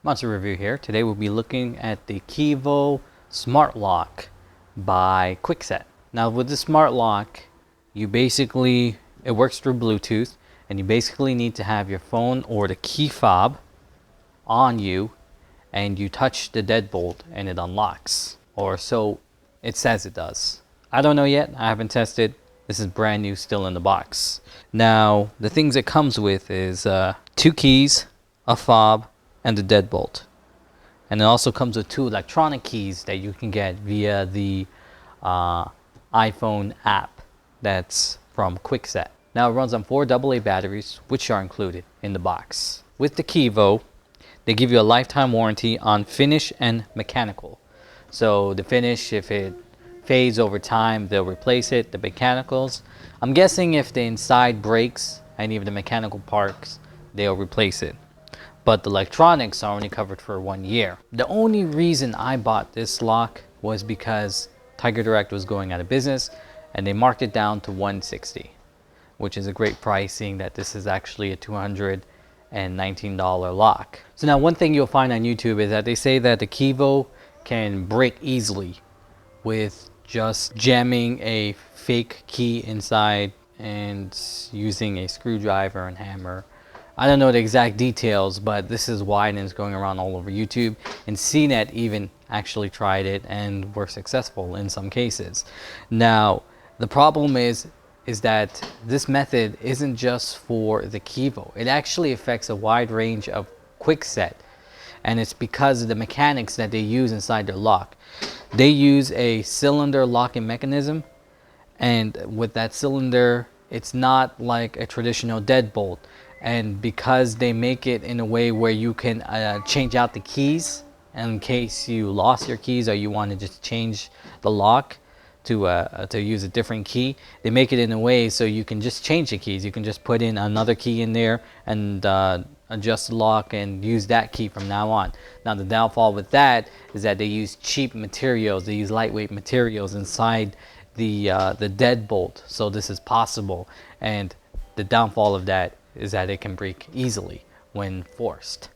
Monster Review here. Today we'll be looking at the Kevo Smart Lock by Kwikset. Now with the Smart Lock, it works through Bluetooth, and you basically need to have your phone or the key fob on you, and you touch the deadbolt and it unlocks. Or so it says it does. I don't know yet, I haven't tested. This is brand new, still in the box. Now the things it comes with is 2 keys, a fob, and the deadbolt. And it also comes with 2 electronic keys that you can get via the iPhone app that's from Kwikset. Now it runs on 4 AA batteries, which are included in the box. With the Kevo, they give you a lifetime warranty on finish and mechanical. So the finish, if it fades over time, they'll replace it. The mechanicals, I'm guessing if the inside breaks, any of the mechanical parts, they'll replace it. But the electronics are only covered for 1 year. The only reason I bought this lock was because Tiger Direct was going out of business and they marked it down to $160, which is a great price, seeing that this is actually a $219 lock. So now one thing you'll find on YouTube is that they say that the Kevo can break easily with just jamming a fake key inside and using a screwdriver and hammer. I don't know the exact details, but this is why it's going around all over YouTube, and CNET even actually tried it and were successful in some cases. Now the problem is that this method isn't just for the Kevo. It actually affects a wide range of Kwikset, and it's because of the mechanics that they use inside their lock. They use a cylinder locking mechanism, and with that cylinder, it's not like a traditional deadbolt. And because they make it in a way where you can change out the keys in case you lost your keys or you want to just change the lock to use a different key, they make it in a way so you can just change the keys. You can just put in another key in there and adjust the lock and use that key from now on. Now the downfall with that is that they use cheap materials. They use lightweight materials inside the deadbolt, so this is possible. And the downfall of that is that it can break easily when forced.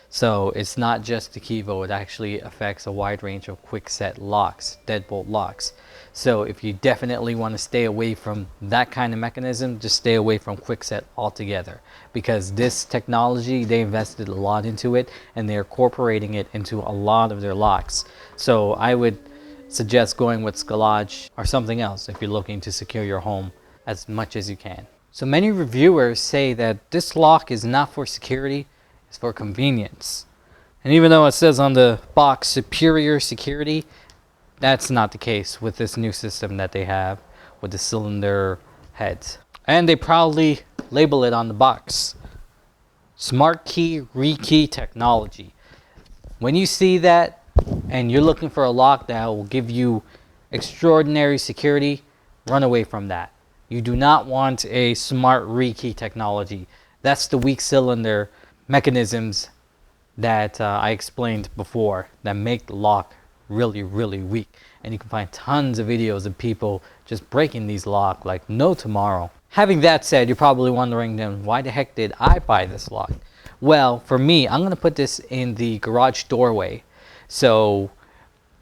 So it's not just the Kevo, it actually affects a wide range of Kwikset locks, deadbolt locks. So if you definitely want to stay away from that kind of mechanism, just stay away from Kwikset altogether, because this technology, they invested a lot into it and they're incorporating it into a lot of their locks. So I would suggest going with Scalage or something else if you're looking to secure your home as much as you can. So many reviewers say that this lock is not for security, it's for convenience. And even though it says on the box superior security, that's not the case with this new system that they have with the cylinder heads. And they proudly label it on the box: SmartKey Rekey technology. When you see that and you're looking for a lock that will give you extraordinary security, run away from that. You do not want a smart rekey technology. That's the weak cylinder mechanisms that I explained before that make the lock really, really weak. And you can find tons of videos of people just breaking these locks like no tomorrow. Having that said, you're probably wondering then, why the heck did I buy this lock? Well, for me, I'm going to put this in the garage doorway. So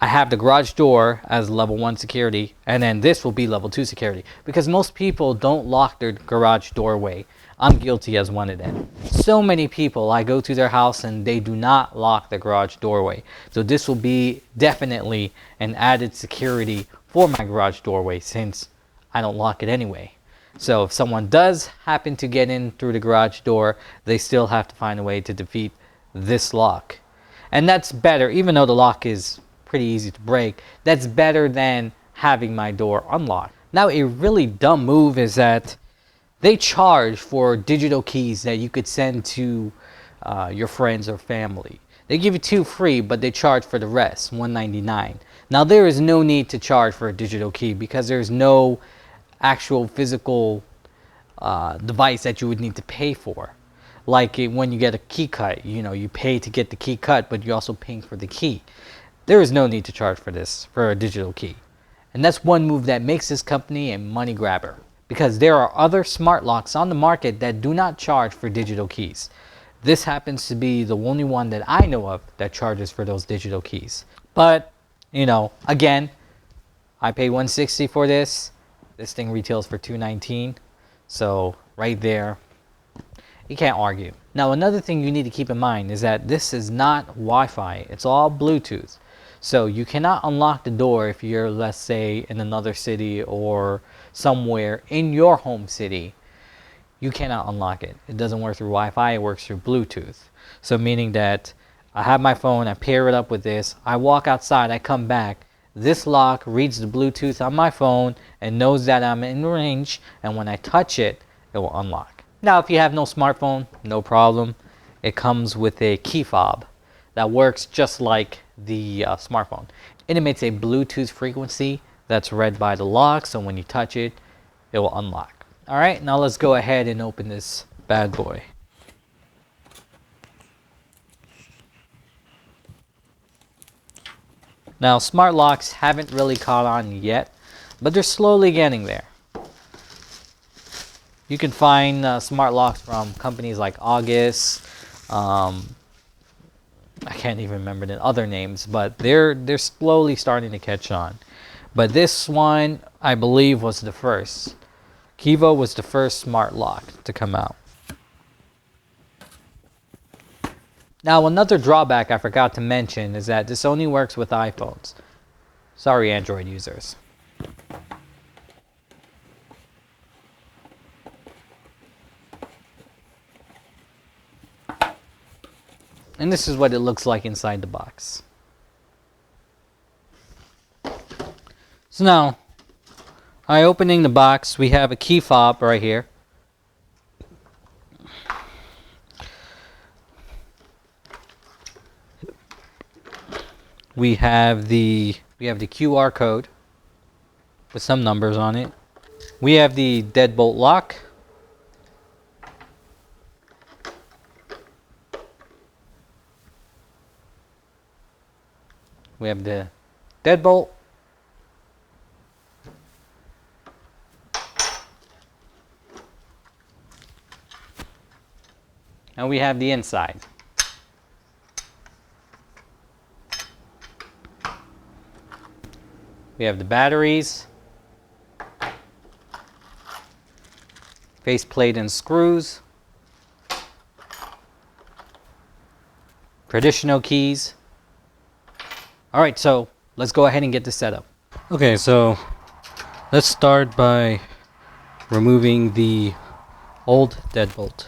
I have the garage door as level 1 security, and then this will be level 2 security, because most people don't lock their garage doorway. I'm guilty as one of them. So many people, I go to their house and they do not lock the garage doorway. So this will be definitely an added security for my garage doorway, since I don't lock it anyway. So if someone does happen to get in through the garage door, they still have to find a way to defeat this lock. And that's better, even though the lock is pretty easy to break, that's better than having my door unlocked. Now a really dumb move is that they charge for digital keys that you could send to your friends or family. They give you 2 free, but they charge for the rest, $199. Now there is no need to charge for a digital key, because there's no actual physical device that you would need to pay for. Like when you get a key cut, you pay to get the key cut, but you're also paying for the key. There is no need to charge for this, for a digital key. And that's one move that makes this company a money grabber, because there are other smart locks on the market that do not charge for digital keys. This happens to be the only one that I know of that charges for those digital keys. But, you know, again, I pay $160 for this. This thing retails for $219. So right there, you can't argue. Now, another thing you need to keep in mind is that this is not Wi-Fi. It's all Bluetooth. So you cannot unlock the door if you're, let's say, in another city or somewhere in your home city. You cannot unlock it. It doesn't work through Wi-Fi. It works through Bluetooth. So meaning that I have my phone, I pair it up with this, I walk outside, I come back, this lock reads the Bluetooth on my phone and knows that I'm in range, and when I touch it, it will unlock. Now, if you have no smartphone, no problem. It comes with a key fob that works just like the smartphone. It emits a Bluetooth frequency that's read by the lock, so when you touch it, it will unlock. All right, now let's go ahead and open this bad boy. Now, smart locks haven't really caught on yet, but they're slowly getting there. You can find smart locks from companies like August. I can't even remember the other names, but they're slowly starting to catch on. But this one, I believe, was the first. Kevo was the first smart lock to come out. Now, another drawback I forgot to mention is that this only works with iPhones. Sorry, Android users. And this is what it looks like inside the box. So now, by opening the box, we have a key fob right here. We have the QR code with some numbers on it. We have the deadbolt lock. We have the deadbolt. And we have the inside. We have the batteries, faceplate and screws, traditional keys. All right, so let's go ahead and get this set up. Okay, so let's start by removing the old deadbolt.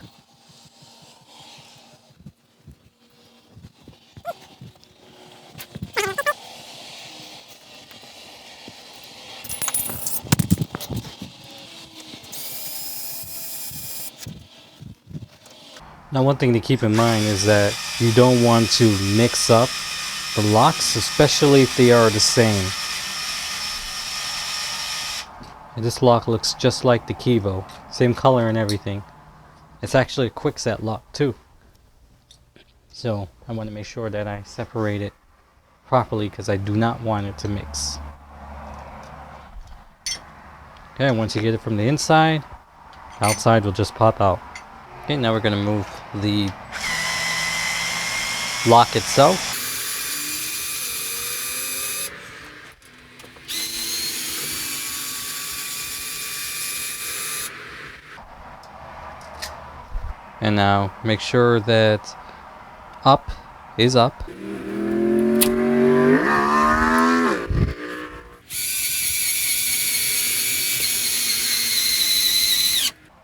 Now, one thing to keep in mind is that you don't want to mix up the locks, especially if they are the same. And this lock looks just like the Kevo, same color and everything. It's actually a Kwikset lock too. So I want to make sure that I separate it properly because I do not want it to mix. Okay, once you get it from the inside, outside will just pop out. Okay, now we're going to move the lock itself. And now make sure that up is up.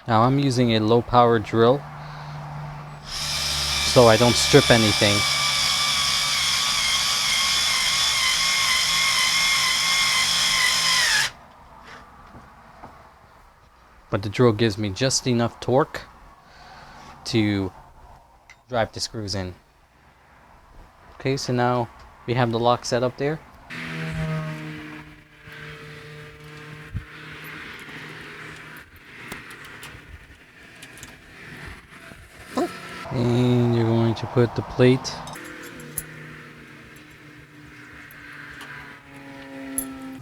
Now I'm using a low power drill so I don't strip anything. But the drill gives me just enough torque to drive the screws in. Okay, so now we have the lock set up there. And you're going to put the plate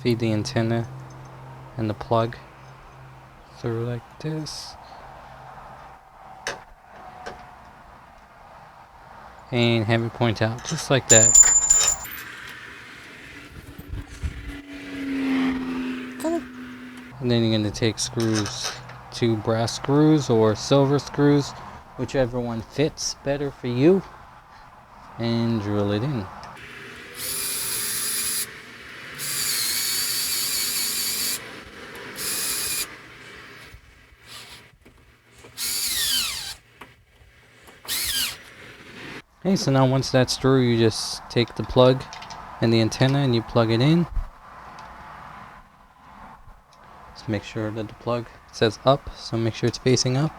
feed the antenna and the plug through like this. and have it point out just like that. And then you're going to take screws, 2 brass screws or silver screws, whichever one fits better for you, and drill it in. Okay, so now once that's through, you just take the plug and the antenna and you plug it in. Just make sure that the plug says up, so make sure it's facing up.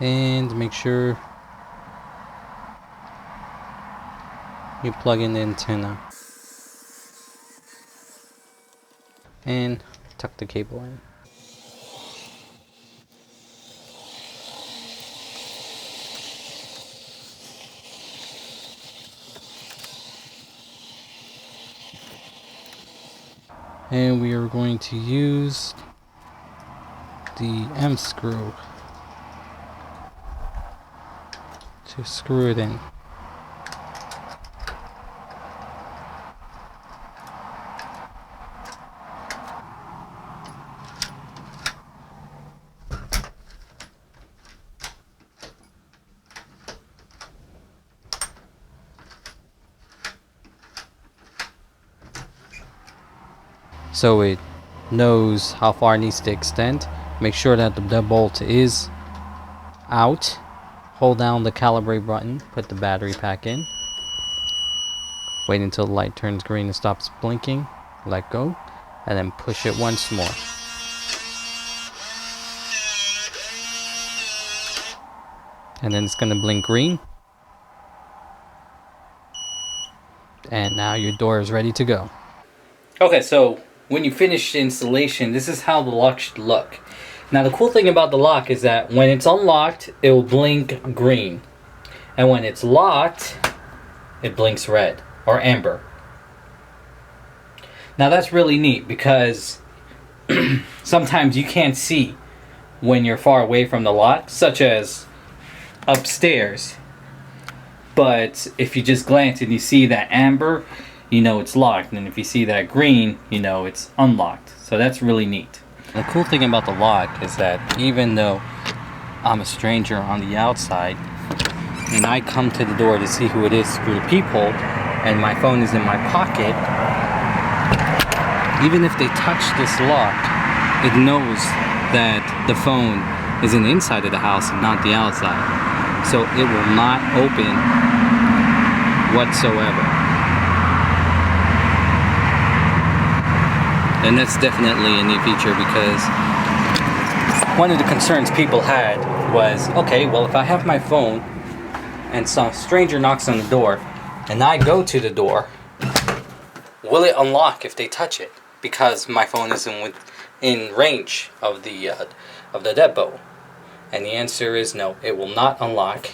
And make sure you plug in the antenna. And tuck the cable in. And we are going to use the M screw to screw it in. So it knows how far it needs to extend. Make sure that the deadbolt is out. Hold down the calibrate button, put the battery pack in. Wait until the light turns green and stops blinking. Let go, and then push it once more. And then it's going to blink green. And now your door is ready to go. Okay, so when you finish the installation, this is how the lock should look. Now the cool thing about the lock is that when it's unlocked, it will blink green. And when it's locked, it blinks red or amber. Now that's really neat because sometimes you can't see when you're far away from the lock, such as upstairs. But if you just glance and you see that amber, you know it's locked, and if you see that green, you know it's unlocked. So that's really neat. The cool thing about the lock is that even though I'm a stranger on the outside and I come to the door to see who it is through the peephole and my phone is in my pocket, even if they touch this lock, it knows that the phone is in the inside of the house and not the outside. So it will not open whatsoever. And that's definitely a neat feature because one of the concerns people had was, okay, well, if I have my phone and some stranger knocks on the door and I go to the door, will it unlock if they touch it? Because my phone isn't within range of the deadbolt. And the answer is no, it will not unlock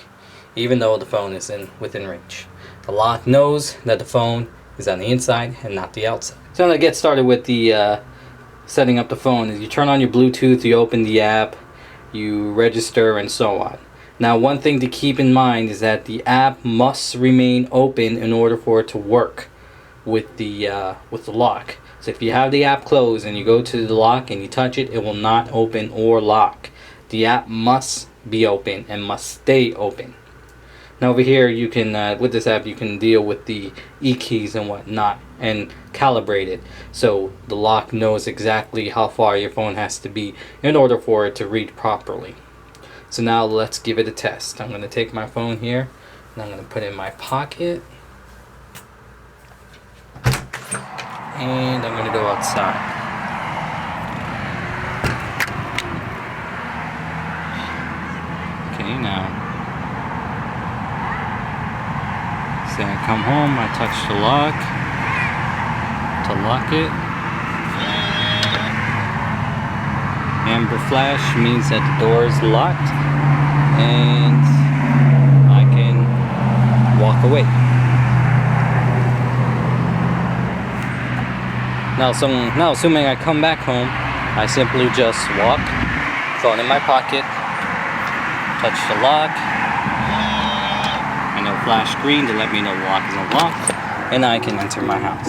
even though the phone is within range. The lock knows that the phone is on the inside and not the outside. So to get started with the setting up the phone is you turn on your Bluetooth, you open the app, you register, and so on. Now one thing to keep in mind is that the app must remain open in order for it to work with the lock. So if you have the app closed and you go to the lock and you touch it, it will not open or lock. The app must be open and must stay open. Now over here you can, with this app, you can deal with the E-keys and whatnot and calibrate it. So the lock knows exactly how far your phone has to be in order for it to read properly. So now let's give it a test. I'm going to take my phone here and I'm going to put it in my pocket. And I'm going to go outside. Okay, now say I come home, I touch the lock to lock it. Amber flash means that the door is locked and I can walk away. Now assuming I come back home, I simply just walk, phone in my pocket, touch the lock, and it'll flash green to let me know the lock is unlocked, and I can enter my house.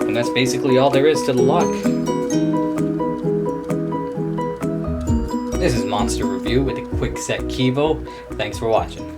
And that's basically all there is to the lock. This is Monster Review with the Kwikset Kevo. Thanks for watching.